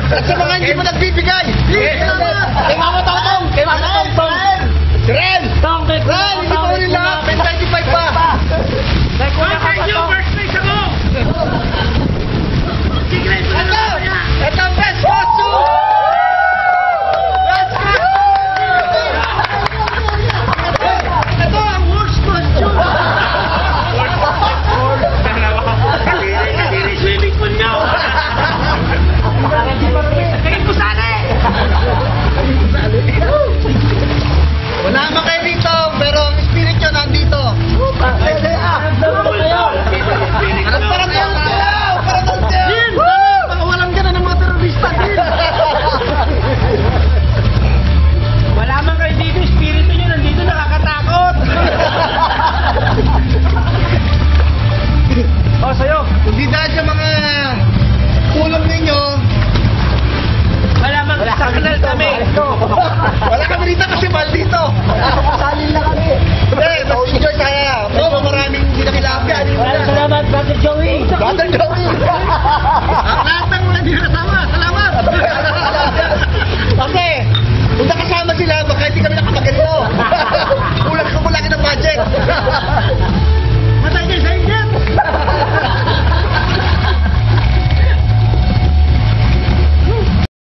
At sa mga hindi mo nagbibigay, please, kay Mama Tong, kay Mama Tong, Ren, hindi ko rin lahat, may 25 pa. Thank you, first place ako! Ito ang best costume! Ito ang worst costume! Kadiri swimming pool niya. Kain po sana eh! Wala naman kayo dito, pero ang spirit nyo nandito. Parang parang yan sayaw! Parang ang sayaw! Pakawalan ka na ng mga terorista din! Wala man kayo dito, espiritu nyo nandito nakakatakot. Oh, sa'yo. Hindi dahil sa mga tulong ninyo, Wala man saknal kami. wala kami dito kasi mahal dito. Salin lang kami. Hindi, mas enjoy kaya. Oo, maraming hindi na kilapya. Salamat, Brother Joey. Brother Joey! Ang lahat ng mga hindi kasama. Salamat!